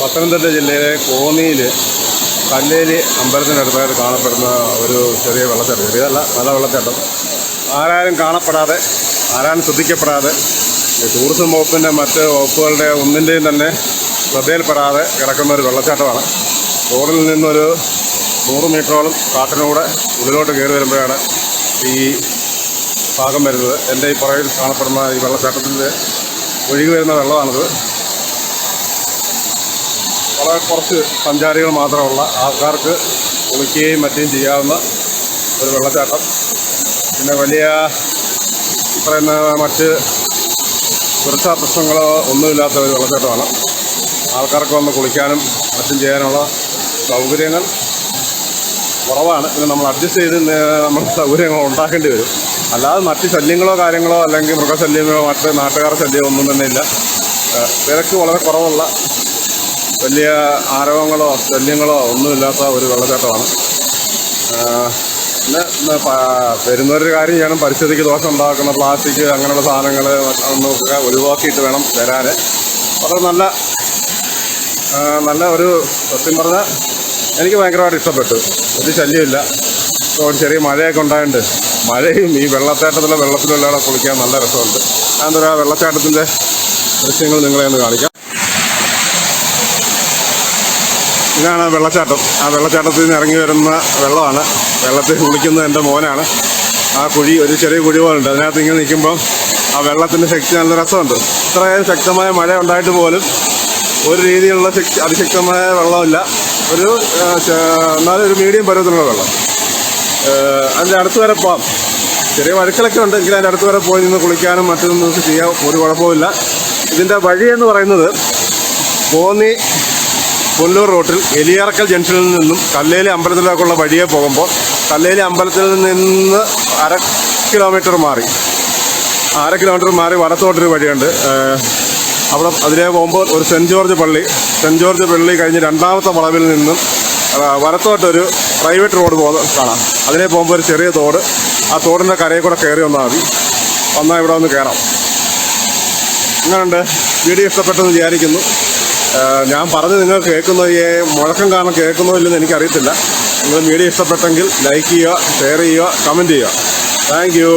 പത്തനംതിട്ട ജില്ലയിലെ കോന്നിയിൽ കല്ലേലി അമ്പലത്തിനടുത്തായിട്ട് കാണപ്പെടുന്ന ഒരു ചെറിയ വെള്ളച്ചാട്ടം, ചെറിയതല്ല നല്ല വെള്ളച്ചാട്ടം. ആരാരും കാണപ്പെടാതെ, ആരാരും ശ്രദ്ധിക്കപ്പെടാതെ, ടൂറിസം വകുപ്പിൻ്റെ മറ്റ് വകുപ്പുകളുടെ ഒന്നിൻ്റെയും തന്നെ ശ്രദ്ധയിൽപ്പെടാതെ കിടക്കുന്ന ഒരു വെള്ളച്ചാട്ടമാണ്. റോഡിൽ നിന്നൊരു 100 മീറ്ററോളം കാട്ടിനൂടെ ഉള്ളിലോട്ട് കയറി വരുമ്പോഴാണ് ഈ ഭാഗം വരുന്നത്. എൻ്റെ ഈ പുറകിൽ കാണപ്പെടുന്ന ഈ വെള്ളച്ചാട്ടത്തിൻ്റെ ഒഴുകി വരുന്ന വെള്ളമാണിത്. വളരെ കുറച്ച് സഞ്ചാരികൾ മാത്രമുള്ള ആൾക്കാർക്ക് കുളിക്കുകയും മറ്റും ചെയ്യാവുന്ന ഒരു വെള്ളച്ചാട്ടം. പിന്നെ വലിയ പറയുന്ന മറ്റ് സുരക്ഷാ പ്രശ്നങ്ങളോ ഒന്നുമില്ലാത്ത ഒരു വെള്ളച്ചാട്ടമാണ്. ആൾക്കാർക്ക് വന്ന് കുളിക്കാനും മറ്റും ചെയ്യാനുള്ള സൗകര്യങ്ങൾ കുറവാണ്. പിന്നെ നമ്മൾ അഡ്ജസ്റ്റ് ചെയ്ത് നമ്മൾ സൗകര്യങ്ങൾ ഉണ്ടാക്കേണ്ടി വരും. അല്ലാതെ മറ്റ് ശല്യങ്ങളോ കാര്യങ്ങളോ അല്ലെങ്കിൽ മൃഗശല്യമോ മറ്റ് നാട്ടുകാർ ശല്യമോ ഒന്നും തന്നെ ഇല്ല. തിരക്ക് വളരെ കുറവുള്ള, വലിയ ആരവങ്ങളോ ശല്യങ്ങളോ ഒന്നുമില്ലാത്ത ഒരു വെള്ളച്ചാട്ടമാണ്. പിന്നെ വരുന്നൊരു കാര്യം ചെയ്യണം, പരിസ്ഥിതിക്ക് ദോഷം ഉണ്ടാക്കുന്ന പ്ലാസ്റ്റിക് അങ്ങനെയുള്ള സാധനങ്ങൾ ഒന്നൊക്കെ ഒഴിവാക്കിയിട്ട് വേണം വരാൻ. വളരെ നല്ല ഒരു സത്യം പറഞ്ഞാൽ എനിക്ക് ഭയങ്കരമായിട്ട് ഇഷ്ടപ്പെട്ടു. ഒരു ശല്യമില്ല. ഒരു ചെറിയ മഴയൊക്കെ ഉണ്ടായിട്ടുണ്ട്. മഴയും ഈ വെള്ളച്ചാട്ടത്തിലെ വെള്ളത്തിലുള്ള കുളിക്കാൻ നല്ല രസമുണ്ട്. അതെന്താ ആ വെള്ളച്ചാട്ടത്തിൻ്റെ ദൃശ്യങ്ങൾ നിങ്ങളെ ഒന്ന് കാണിക്കാം. ഇതാണ് വെള്ളച്ചാട്ടം. ആ വെള്ളച്ചാട്ടത്തിൽ നിന്ന് ഇറങ്ങി വരുന്ന വെള്ളമാണ്. വെള്ളത്തിൽ കുളിക്കുന്നത് എൻ്റെ മോനാണ്. ആ കുഴി ഒരു ചെറിയ കുഴി പോലുണ്ട്. അതിനകത്ത് ഇങ്ങനെ നിൽക്കുമ്പം ആ വെള്ളത്തിൻ്റെ ശക്തി നല്ല രസമുണ്ട്. ഇത്രയും ശക്തമായ മഴ ഉണ്ടായിട്ട് പോലും ഒരു രീതിയിലുള്ള അതിശക്തമായ വെള്ളമില്ല. എന്നാലും ഒരു മീഡിയം പരുവത്തിലുള്ള വെള്ളം. അതിൻ്റെ അടുത്ത് വരെ പോകാം. ചെറിയ വഴുക്കലൊക്കെ ഉണ്ട്, എങ്കിലും അതിൻ്റെ അടുത്ത് വരെ പോയി നിന്ന് കുളിക്കാനും മറ്റൊന്നും ചെയ്യാം, ഒരു കുഴപ്പമില്ല. ഇതിൻ്റെ വഴിയെന്ന് പറയുന്നത് കോന്നി പുല്ലൂർ റോട്ടിൽ എലിയറക്കൽ ജംഗ്ഷനിൽ നിന്നും കല്ലേലി അമ്പലത്തിലേക്കുള്ള വഴിയെ പോകുമ്പോൾ കല്ലേലി അമ്പലത്തിൽ നിന്ന് 1/2 കിലോമീറ്റർ മാറി വലത്തോട്ടൊരു വഴിയുണ്ട്. അവിടെ അതിലേ പോകുമ്പോൾ ഒരു സെൻറ്റ് ജോർജ് പള്ളി കഴിഞ്ഞ് രണ്ടാമത്തെ വളവിൽ നിന്നും വലത്തോട്ടൊരു പ്രൈവറ്റ് റോഡ് കാണാം. അതിലേ പോകുമ്പോൾ ഒരു ചെറിയ തോട്, ആ തോടിൻ്റെ കരയിൽ കൂടെ കയറി വന്നാൽ ഇവിടെ വന്ന് കയറാം. അങ്ങനെയുണ്ട്. വീഡിയോ ഇഷ്ടപ്പെട്ടെന്ന് വിചാരിക്കുന്നു. ഞാൻ പറഞ്ഞ് നിങ്ങൾ കേൾക്കുന്നോ, ഈ മുഴക്കം കാരണം കേൾക്കുന്നോ ഇല്ലെന്ന് എനിക്കറിയത്തില്ല. നിങ്ങൾ വീഡിയോ ഇഷ്ടപ്പെട്ടെങ്കിൽ ലൈക്ക് ചെയ്യുക, ഷെയർ ചെയ്യുക, കമൻറ്റ് ചെയ്യുക. Thank you.